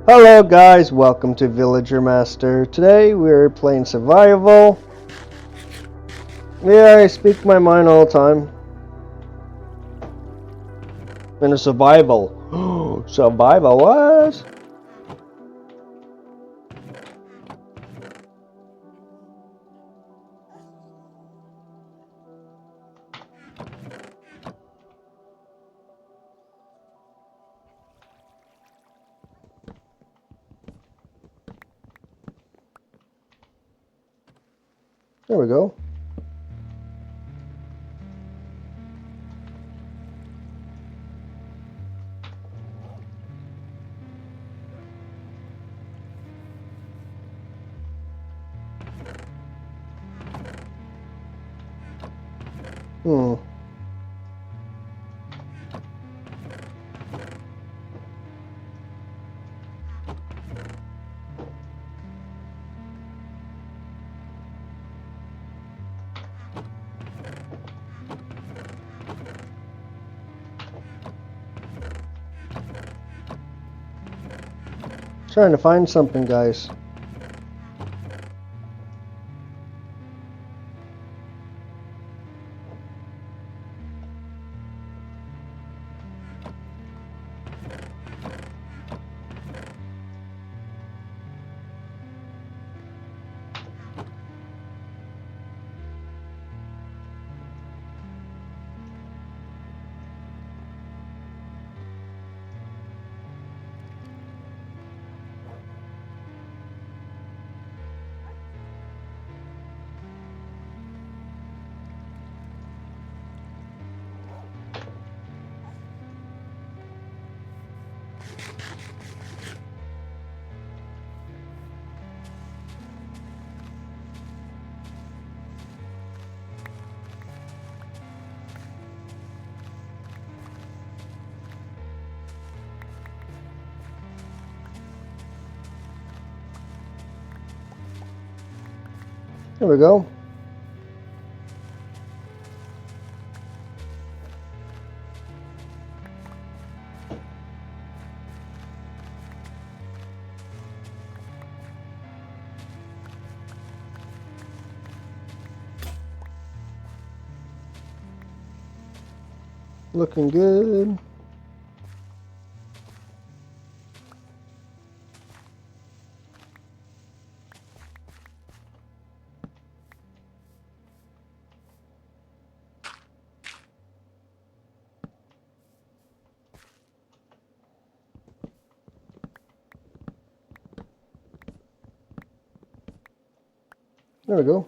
Hello guys, welcome to Villager Master. Today we're playing survival. Yeah, I speak my mind all the time. In a survival. Survival what? There we go. Hmm. Trying to find something, guys. There we go. Looking good. There we go.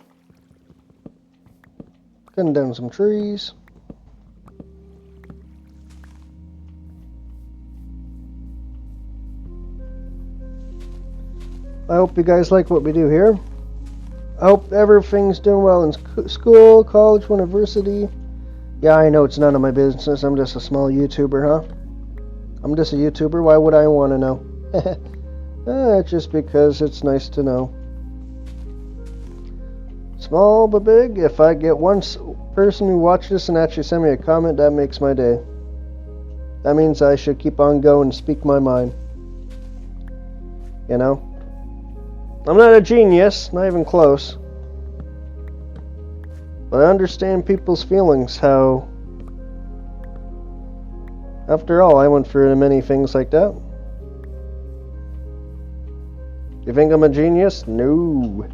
Cutting down some trees. I hope you guys like what we do here. I hope everything's doing well in school, college, university. Yeah, I know it's none of my business. I'm just a small YouTuber, huh? I'm just a YouTuber. Why would I want to know? Just because it's nice to know. Small but big. If I get one person who watches this and actually send me a comment, that makes my day. That means I should keep on going and speak my mind. You know? I'm not a genius, not even close. But I understand people's feelings, how... After all, I went through many things like that. You think I'm a genius? No.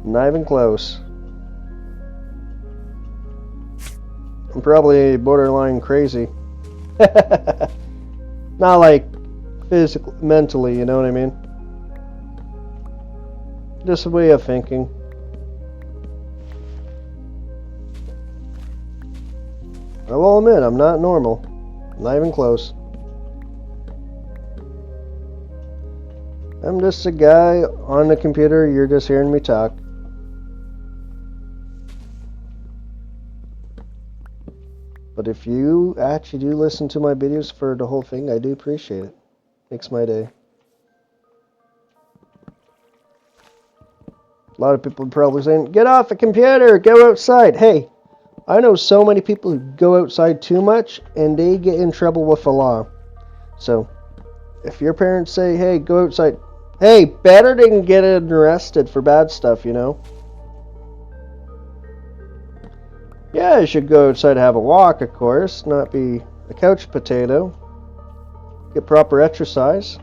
Not even close. I'm probably borderline crazy. Not like physically, mentally, you know what I mean? Just a way of thinking. I will admit, I'm not normal. Not even close. I'm just a guy on the computer, you're just hearing me talk. But if you actually do listen to my videos for the whole thing, I do appreciate it. Makes my day. A lot of people are probably saying, get off the computer, go outside. Hey, I know so many people who go outside too much and they get in trouble with the law. So, If your parents say, hey, go outside, hey, better than getting arrested for bad stuff, you know? Yeah, you should go outside and have a walk, of course, not be a couch potato. Get proper exercise.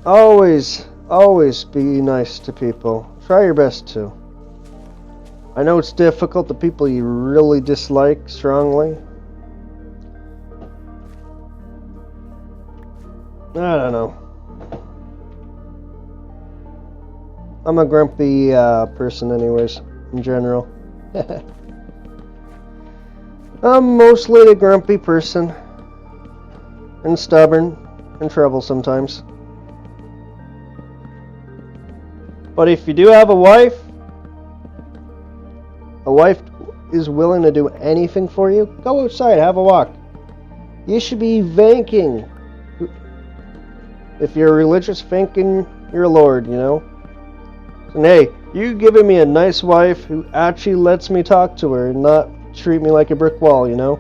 Always be nice to people. Try your best to. I know it's difficult, the people you really dislike strongly. I don't know. I'm a grumpy person anyways, in general. I'm mostly a grumpy person. And stubborn. And trouble sometimes. But if you do have a wife is willing to do anything for you, go outside, have a walk. You should be thanking. If you're religious, thanking your Lord, you know. And hey, you giving me a nice wife who actually lets me talk to her and not treat me like a brick wall, you know.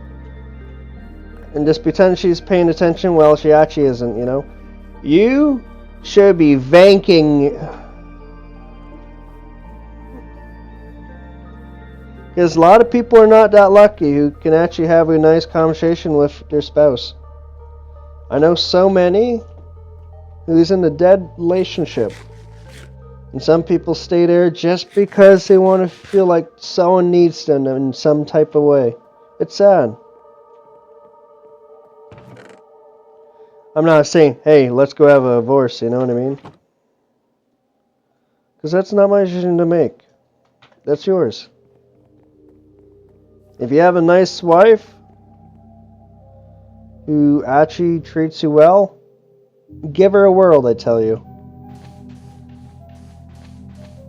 And just pretend she's paying attention while she actually isn't, you know. You should be thanking. Because a lot of people are not that lucky who can actually have a nice conversation with their spouse. I know so many who's in a dead relationship. And some people stay there just because they want to feel like someone needs them in some type of way. It's sad. I'm not saying, hey, let's go have a divorce, you know what I mean? Because that's not my decision to make. That's yours. If you have a nice wife who actually treats you well, give her a whirl, I tell you.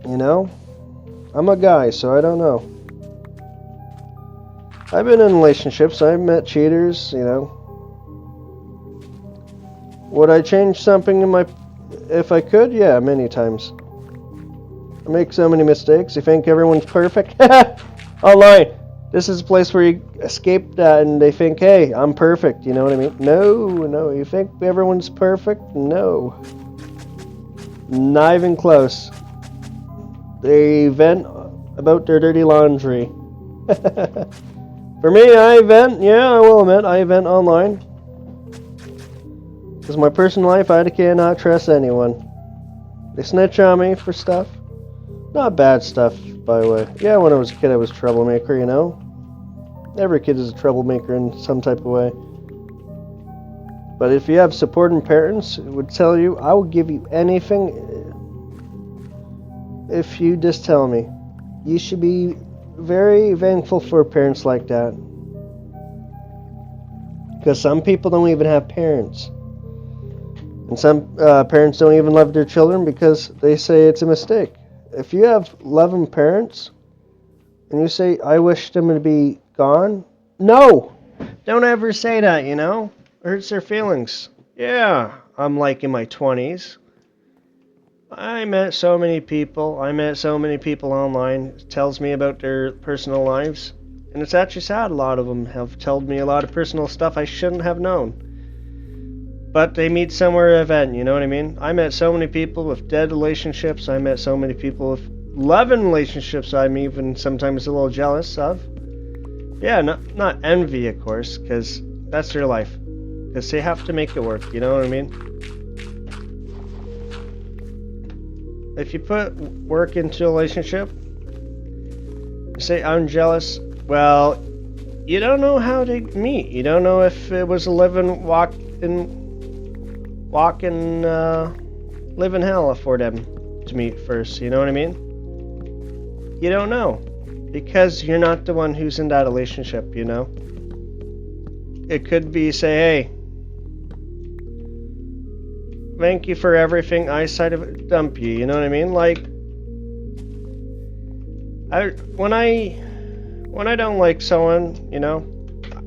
You know? I'm a guy, so I don't know. I've been in relationships, I've met cheaters, you know. Would I change something in my... If I could? Yeah, many times. I make so many mistakes. You think everyone's perfect? Online. This is a place where you escape that and they think, hey, I'm perfect, you know what I mean? No, you think everyone's perfect? No. Not even close. They vent about their dirty laundry. For me, I vent, yeah, I will admit, I vent online. Because my personal life, I cannot trust anyone. They snitch on me for stuff. Not bad stuff, by the way. Yeah, when I was a kid, I was a troublemaker, you know? Every kid is a troublemaker in some type of way. But if you have supporting parents, it would tell you, I will give you anything if you just tell me. You should be very thankful for parents like that. Because some people don't even have parents. And some parents don't even love their children because they say it's a mistake. If you have loving parents and you say, I wish them to be gone, no! Don't ever say that, you know? It hurts their feelings. Yeah, I'm like in my 20s. I met so many people. I met so many people online. It tells me about their personal lives. And it's actually sad. A lot of them have told me a lot of personal stuff I shouldn't have known. But they meet somewhere at an event, you know what I mean? I met so many people with dead relationships. I met so many people with loving relationships I'm even sometimes a little jealous of. Yeah, not envy, of course, because that's their life. Because they have to make it work, you know what I mean? If you put work into a relationship, you say, I'm jealous, well, you don't know how they meet. You don't know if it was a live in hell for them to meet first, you know what I mean? You don't know. Because you're not the one who's in that relationship, you know? It could be, say, hey, thank you for everything, I side of it, dump you, you know what I mean? Like, when I don't like someone, you know,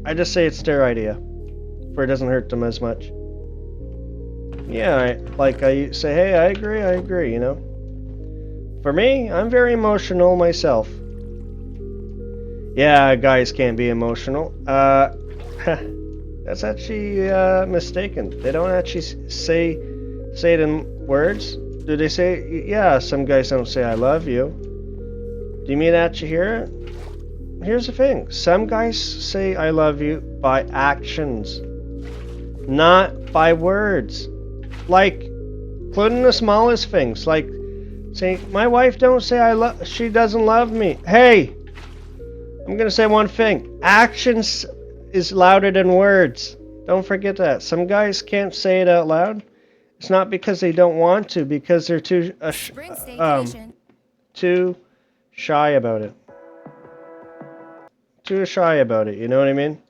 I just say it's their idea, for it doesn't hurt them as much. Yeah, I say, hey, I agree, you know? For me, I'm very emotional myself. Yeah, guys can't be emotional. That's actually mistaken. They don't actually say it in words. Do they say? Yeah, some guys don't say "I love you." Do you mean that you hear it? Here's the thing. Some guys say "I love you" by actions, not by words. Like, including the smallest things, like saying, "My wife don't say I love. She doesn't love me." Hey, I'm gonna say one thing. Actions is louder than words. Don't forget that. Some guys can't say it out loud. It's not because they don't want to, because they're too shy about it. Too shy about it. You know what I mean?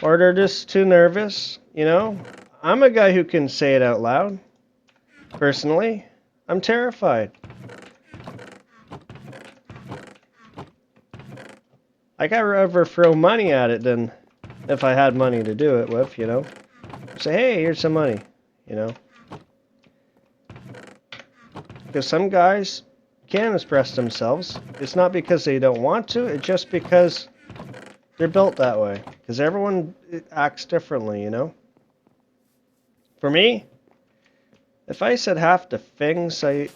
Or they're just too nervous. You know? I'm a guy who can say it out loud. Personally, I'm terrified. Like, I'd rather throw money at it than if I had money to do it with, you know? Say, hey, here's some money, you know? Because some guys can express themselves. It's not because they don't want to, it's just because they're built that way. Because everyone acts differently, you know? For me, if I said half the things I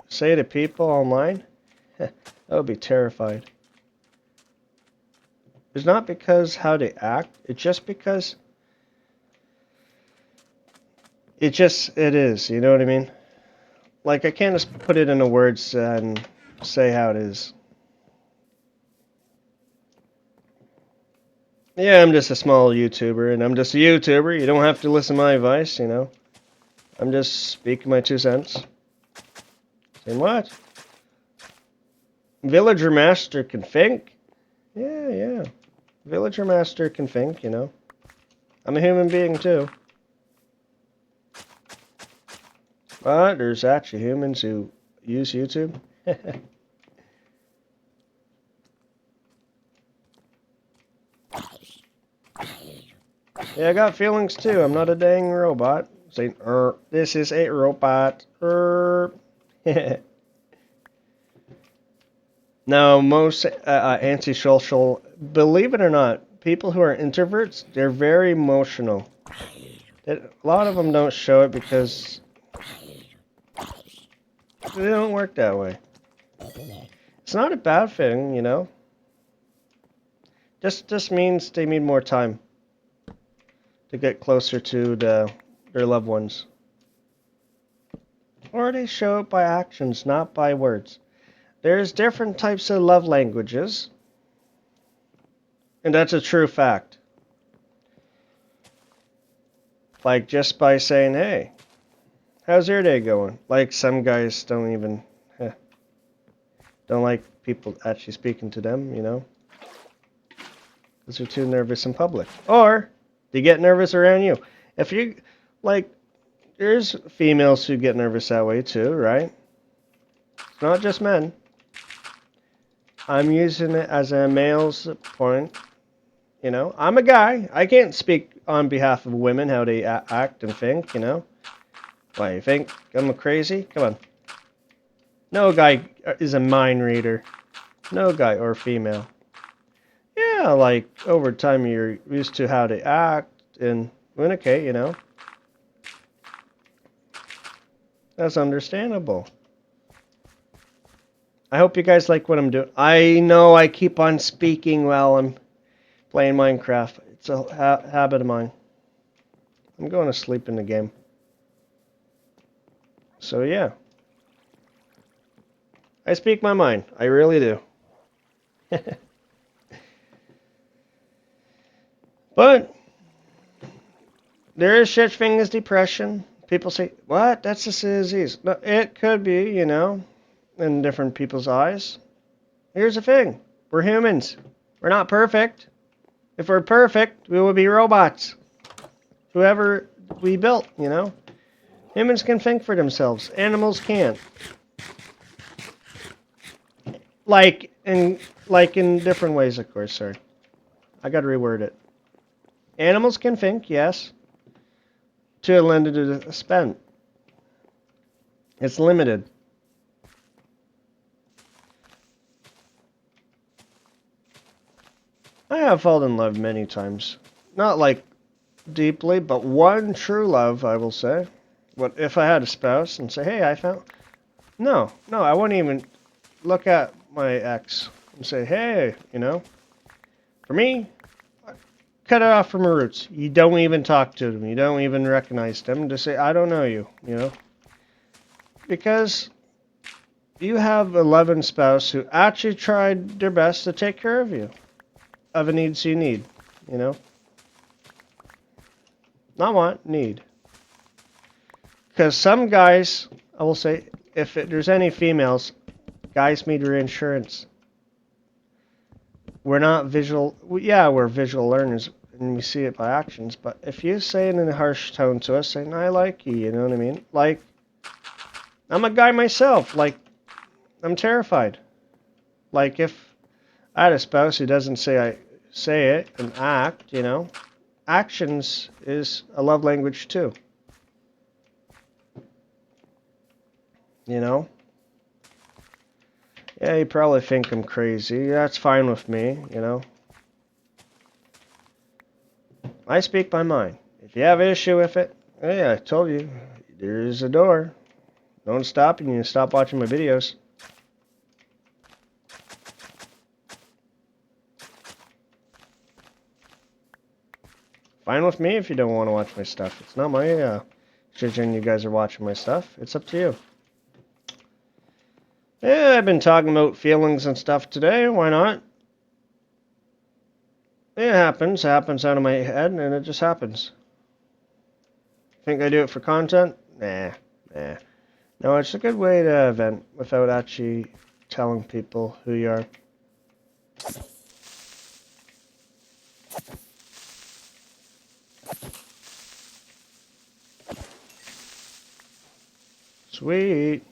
say to people online, I would be terrified. It's not because how they act, it's just because it is, you know what I mean? Like, I can't just put it into words and say how it is. Yeah, I'm just a small YouTuber, and I'm just a YouTuber. You don't have to listen to my advice, you know? I'm just speaking my 2 cents. Saying what? Villager Master can think? Yeah. Villager Master can think, you know? I'm a human being, too. But there's actually humans who use YouTube. Yeah, I got feelings too. I'm not a dang robot. Saying, this is a robot. No, most antisocial, believe it or not, people who are introverts, they're very emotional. A lot of them don't show it because they don't work that way. It's not a bad thing, you know. Just means they need more time to get closer to their loved ones. Or they show it by actions, not by words. There's different types of love languages, and that's a true fact. Like, just by saying, hey, how's your day going? Like, some guys don't like people actually speaking to them, you know? Because they're too nervous in public. Or they get nervous around you. If you, like, there's females who get nervous that way too, right? It's not just men. I'm using it as a male's point. You know, I'm a guy. I can't speak on behalf of women how they act and think, you know. Why, you think I'm crazy? Come on. No guy is a mind reader. No guy or female. Yeah, like, over time you're used to how they act and communicate, you know. That's understandable. I hope you guys like what I'm doing. I know I keep on speaking while I'm playing Minecraft. It's a habit of mine. I'm going to sleep in the game. So yeah. I speak my mind. I really do. But there is such thing as depression. People say, what? That's a disease. No, it could be, you know, in different people's eyes. Here's the thing. We're humans. We're not perfect. If we're perfect, we would be robots. Whoever we built, you know. Humans can think for themselves. Animals can't. Like in different ways, of course, sorry. I gotta reword it. Animals can think, yes. To a limited extent. It's limited. I have fallen in love many times. Not like deeply, but one true love, I will say. What if I had a spouse and say, hey, I found... No, I wouldn't even look at my ex and say, hey, you know. For me, cut it off from her roots. You don't even talk to them. You don't even recognize them. Just say, I don't know you, you know. Because you have a loving spouse who actually tried their best to take care of you. Of the needs you need, you know. Not want, need. Because some guys, I will say, if there's any females, guys need reinsurance. We're not visual, yeah, we're visual learners, and we see it by actions, but if you say it in a harsh tone to us, saying, I like you, you know what I mean? Like, I'm a guy myself, like, I'm terrified. Like, if I had a spouse who doesn't say it and act, you know, actions is a love language too. You know? Yeah, you probably think I'm crazy. That's fine with me, you know? I speak my mind. If you have an issue with it, hey, I told you, there's a door. Don't stop, and you stop watching my videos. Fine with me if you don't want to watch my stuff. It's not my decision you guys are watching my stuff. It's up to you. Yeah, I've been talking about feelings and stuff today. Why not? It happens. It happens out of my head, and it just happens. Think I do it for content? Nah. No, it's a good way to vent without actually telling people who you are. Sweet.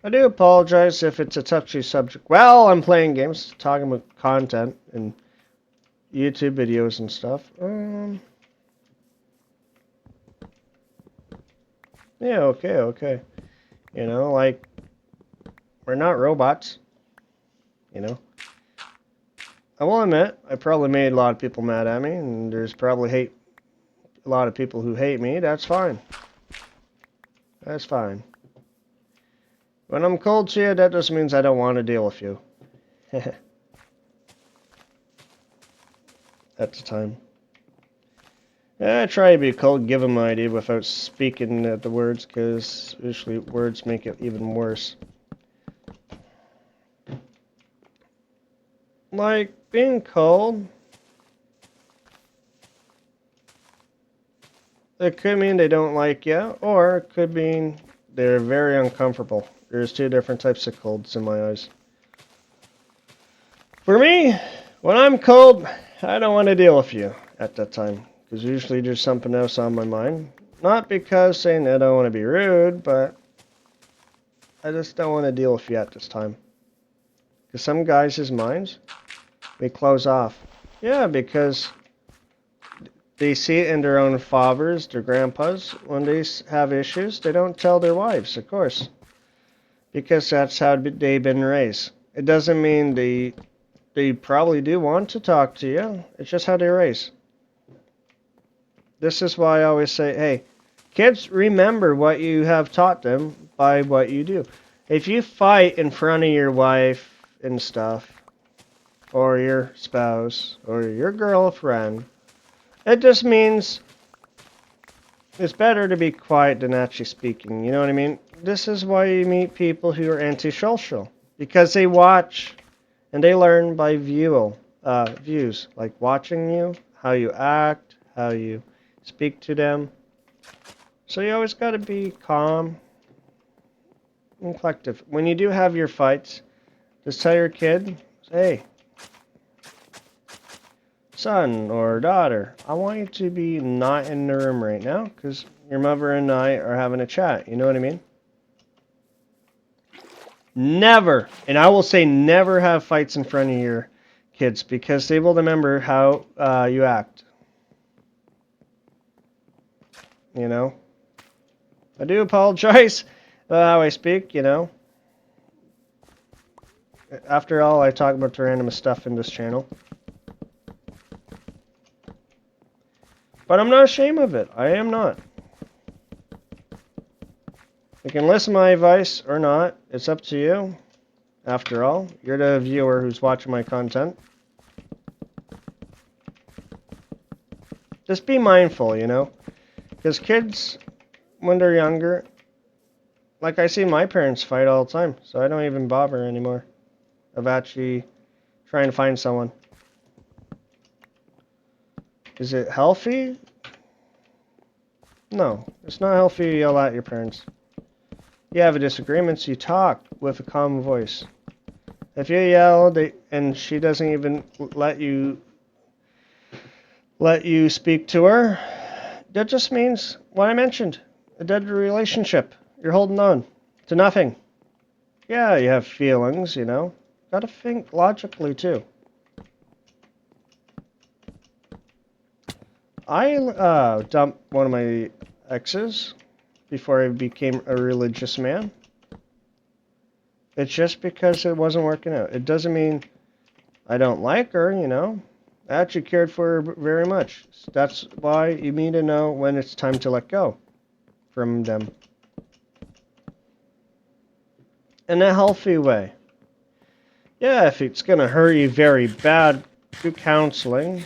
I do apologize if it's a touchy subject. Well, I'm playing games, talking about content and YouTube videos and stuff. Yeah, okay. You know, like, we're not robots. You know. I will admit, I probably made a lot of people mad at me, and there's probably a lot of people who hate me. That's fine. That's fine. When I'm cold to you, that just means I don't want to deal with you. At the time. Yeah, I try to be cold, give them my idea without speaking the words, because usually words make it even worse. Like, being cold, it could mean they don't like you, or it could mean they're very uncomfortable. There's two different types of colds in my eyes. For me, when I'm cold, I don't want to deal with you at that time. Because usually there's something else on my mind. Not because saying I don't want to be rude, but I just don't want to deal with you at this time. Because some guys' minds, they close off. Yeah, because they see it in their own fathers, their grandpas. When they have issues, they don't tell their wives, of course. Because that's how they've been raised. It doesn't mean they probably do want to talk to you. It's just how they're raised. This is why I always say, hey, kids, remember what you have taught them by what you do. If you fight in front of your wife and stuff, or your spouse, or your girlfriend, it just means it's better to be quiet than actually speaking. You know what I mean? This is why you meet people who are antisocial. Because they watch and they learn by views. Like watching you, how you act, how you speak to them. So you always got to be calm and collective. When you do have your fights, just tell your kid, hey, son or daughter, I want you to be not in the room right now because your mother and I are having a chat. You know what I mean? Never, and I will say never have fights in front of your kids because they will remember how you act. You know? I do apologize about how I speak, you know? After all, I talk about the random stuff in this channel. But I'm not ashamed of it. I am not. You can listen to my advice or not. It's up to you. After all, you're the viewer who's watching my content. Just be mindful, you know? Because kids, when they're younger, like I see my parents fight all the time, so I don't even bother anymore of actually trying to find someone. Is it healthy? No, it's not healthy to yell at your parents. You have a disagreement, you talk with a calm voice. If you yell and she doesn't even let you speak to her, that just means what I mentioned, a dead relationship. You're holding on to nothing. Yeah, you have feelings, you know. Gotta think logically too. I dumped one of my exes before I became a religious man. It's just because it wasn't working out. It doesn't mean I don't like her, you know. I actually cared for her very much. That's why you need to know when it's time to let go from them. In a healthy way. Yeah, if it's going to hurt you very bad, do counseling.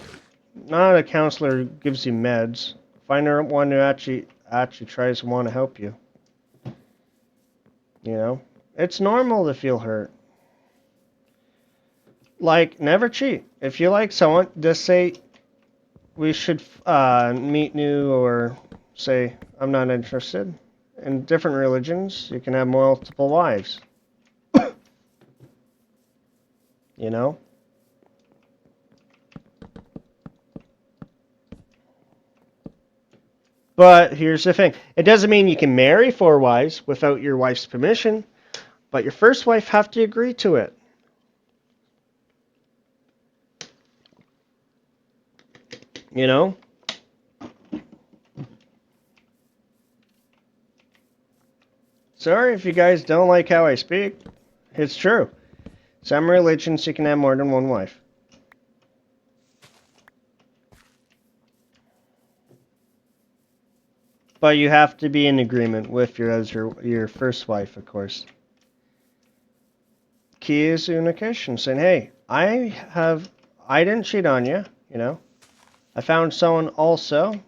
Not a counselor who gives you meds. Find one who actually tries to want to help you. You know? It's normal to feel hurt. Like, never cheat. If you like someone, just say, we should meet new, or say, I'm not interested. In different religions, you can have multiple wives. You know? But here's the thing. It doesn't mean you can marry 4 wives without your wife's permission. But your first wife have to agree to it. You know? Sorry if you guys don't like how I speak. It's true. Some religions you can have more than 1 wife. But you have to be in agreement with your first wife, of course. Key is communication, saying, hey, I didn't cheat on you, you know. I found someone also.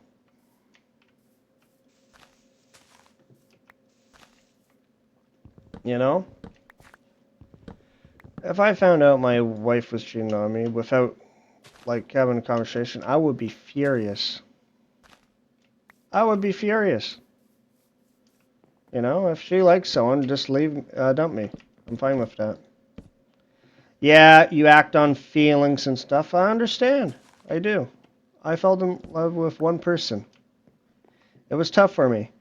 You know? If I found out my wife was cheating on me without, like, having a conversation, I would be furious. I would be furious. You know, if she likes someone, just dump me. I'm fine with that. Yeah, you act on feelings and stuff. I understand. I do. I fell in love with one person. It was tough for me.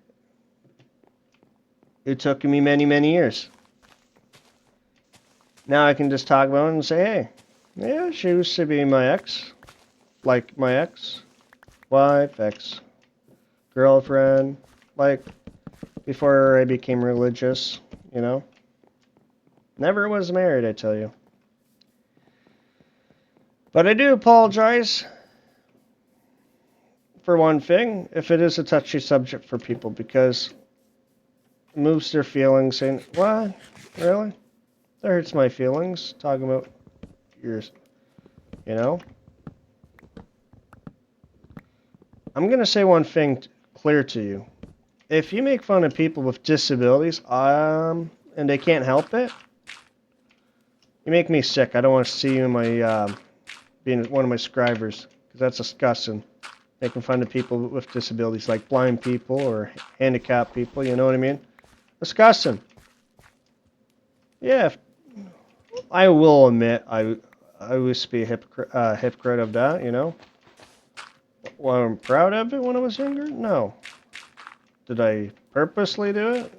It took me many, many years. Now I can just talk about it and say, hey, yeah, she used to be my ex. Like my ex-wife, ex-girlfriend. Like, before I became religious, you know. Never was married, I tell you. But I do apologize for one thing, if it is a touchy subject for people, because it moves their feelings, saying, what? Really? That hurts my feelings, talking about yours, you know? I'm going to say one thing clear to you. If you make fun of people with disabilities, and they can't help it, you make me sick. I don't want to see you in my, being one of my subscribers, because that's disgusting. Making fun of people with disabilities, like blind people or handicapped people, you know what I mean? Disgusting. Yeah, I will admit, I used to be a hypocrite of that, you know? Well, I'm proud of it when I was younger? No. Did I purposely do it?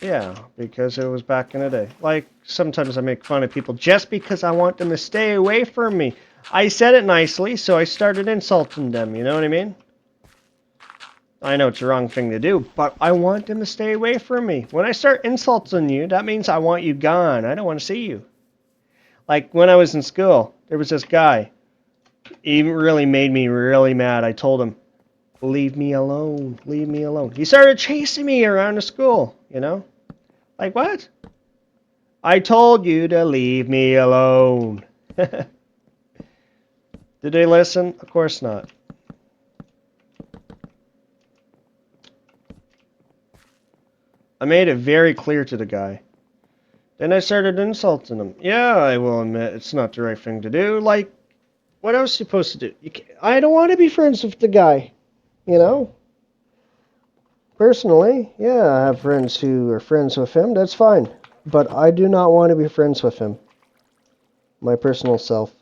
Yeah, because it was back in the day. Like, sometimes I make fun of people just because I want them to stay away from me. I said it nicely, so I started insulting them, you know what I mean? I know it's the wrong thing to do, but I want them to stay away from me. When I start insulting you, that means I want you gone. I don't want to see you. Like when I was in school, there was this guy. He really made me really mad. I told him, leave me alone, leave me alone. He started chasing me around the school, you know? Like, what? I told you to leave me alone. Did they listen? Of course not. I made it very clear to the guy. Then I started insulting him. Yeah, I will admit it's not the right thing to do. Like, what else are you supposed to do? I don't want to be friends with the guy, you know? Personally, yeah, I have friends who are friends with him. That's fine. But I do not want to be friends with him. My personal self.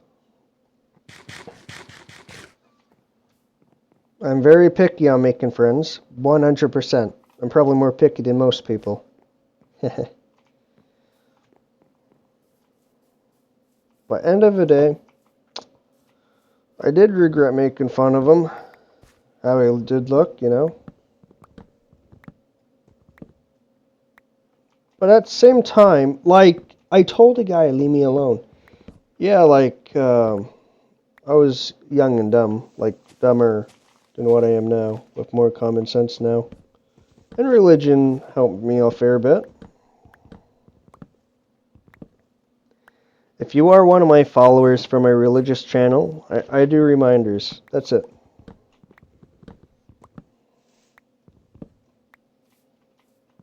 I'm very picky on making friends. 100%. I'm probably more picky than most people. But end of the day, I did regret making fun of him. How he did look, you know. But at the same time, like, I told the guy, leave me alone. Yeah, like, I was young and dumb. Like, dumber than what I am now. With more common sense now. And religion helped me a fair bit. If you are one of my followers from my religious channel, I do reminders. That's it.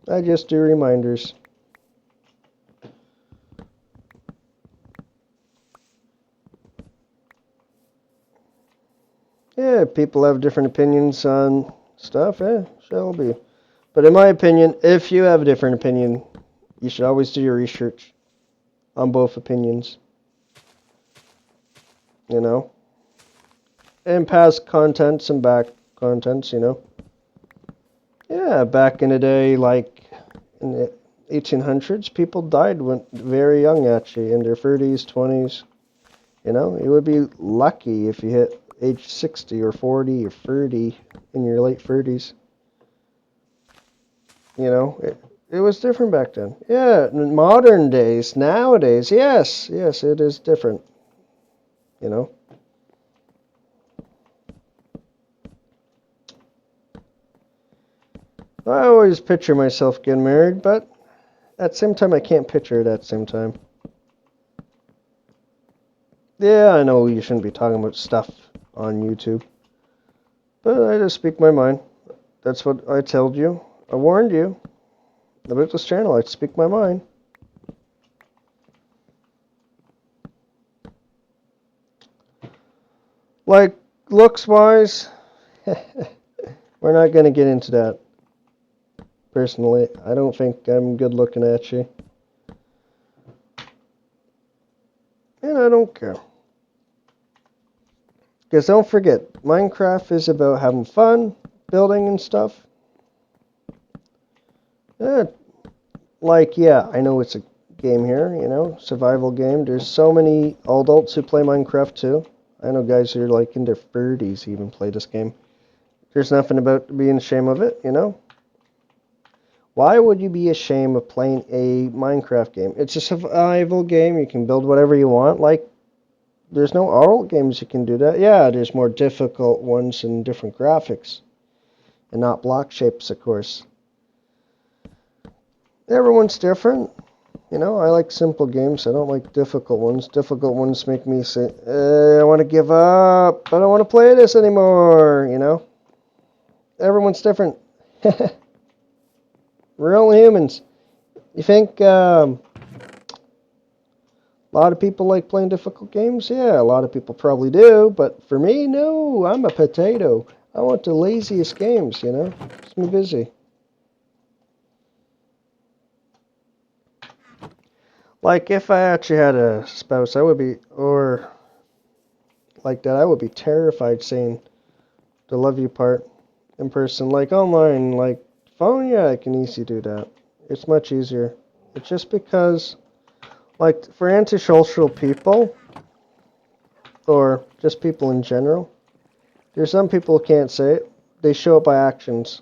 I just do reminders. Yeah, people have different opinions on stuff. Yeah, shall be. But in my opinion, if you have a different opinion, you should always do your research on both opinions. You know? And past contents and back contents, you know? Yeah, back in the day, like in the 1800s, people died when very young, actually, in their 30s, 20s. You know, you would be lucky if you hit age 60 or 40 or 30 in your late 30s. You know, it was different back then. Yeah, in modern days, nowadays, yes, it is different. You know. I always picture myself getting married, but at the same time, I can't picture it at the same time. Yeah, I know you shouldn't be talking about stuff on YouTube, but I just speak my mind. That's what I told you. I warned you about this channel. I speak my mind. Like, looks-wise, we're not going to get into that. Personally, I don't think I'm good looking at you. And I don't care. Because don't forget, Minecraft is about having fun, building and stuff. Yeah, like, yeah, I know it's a game here, you know, survival game. There's so many adults who play Minecraft too. I know guys who are like in their 30s even play this game. There's nothing about being ashamed of it, you know. Why would you be ashamed of playing a Minecraft game? It's a survival game. You can build whatever you want. Like, there's no adult games you can do that. Yeah, there's more difficult ones and different graphics. And not block shapes, of course. Everyone's different. You know, I like simple games. I don't like difficult ones. Difficult ones make me say, I want to give up. I don't want to play this anymore, you know. Everyone's different. We're only humans. You think a lot of people like playing difficult games? Yeah, a lot of people probably do. But for me, no. I'm a potato. I want the laziest games, you know. Keeps me busy. Like, if I actually had a spouse, I would be, or like that, I would be terrified saying the love you part in person. Like, online, like, phone, yeah, I can easily do that. It's much easier. It's just because, like, for antisocial people, or just people in general, there's some people who can't say it. They show it by actions.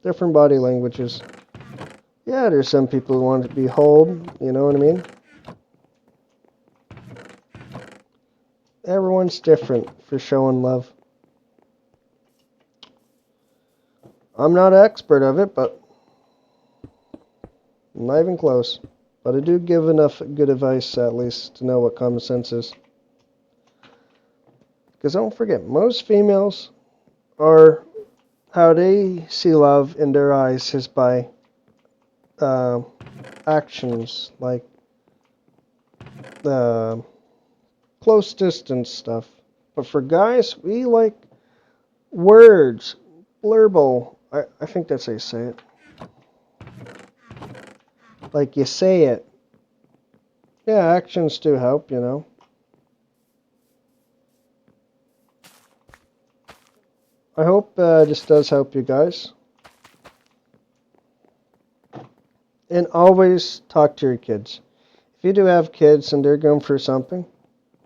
Different body languages. Yeah, there's some people who want to be held, you know what I mean? Everyone's different for showing love. I'm not an expert of it, but I'm not even close. But I do give enough good advice, at least, to know what common sense is. Because don't forget, most females are, how they see love in their eyes is by actions, like close distance stuff. But for guys, we like words, blurble. I think that's how you say it. Like you say it. Yeah, actions do help, you know. I hope this does help you guys. And always talk to your kids. If you do have kids and they're going for something,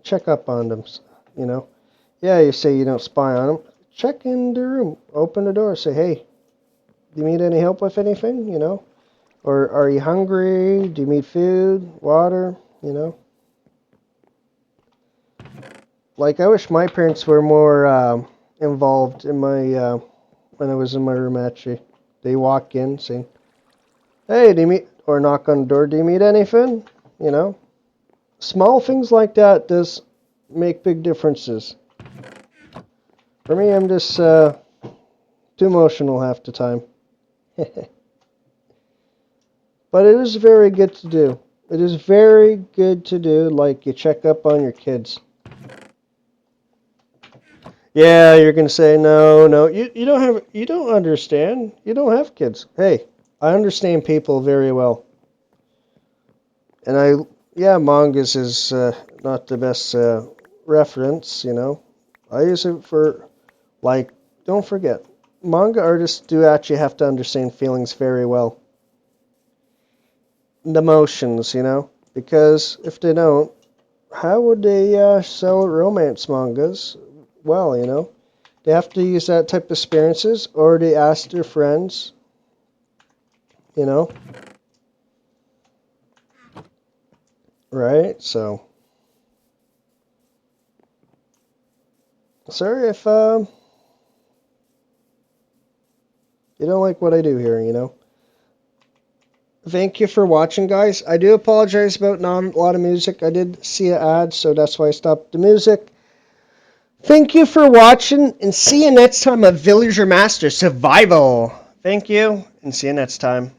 check up on them, you know. Yeah, you say you don't spy on them. Check in the room. Open the door. Say, hey, do you need any help with anything, you know? Or are you hungry? Do you need food, water, you know? Like, I wish my parents were more involved in my, when I was in my room, actually. They walk in saying, hey, do you need, or knock on the door, do you need anything? You know? Small things like that does make big differences. For me, I'm just too emotional half the time. But it is very good to do. It is very good to do, like you check up on your kids. Yeah, you're gonna say no. You don't understand. You don't have kids. Hey, I understand people very well. And mangas is not the best reference, you know. I use it for, like, don't forget, manga artists do actually have to understand feelings very well. The emotions, you know, because if they don't, how would they sell romance mangas? Well, you know, they have to use that type of experiences, or they ask their friends, you know, right? So, sorry if you don't like what I do here, you know. Thank you for watching, guys. I do apologize about not a lot of music. I did see an ad, so that's why I stopped the music. Thank you for watching, and see you next time of Villager Master Survival. Thank you, and see you next time.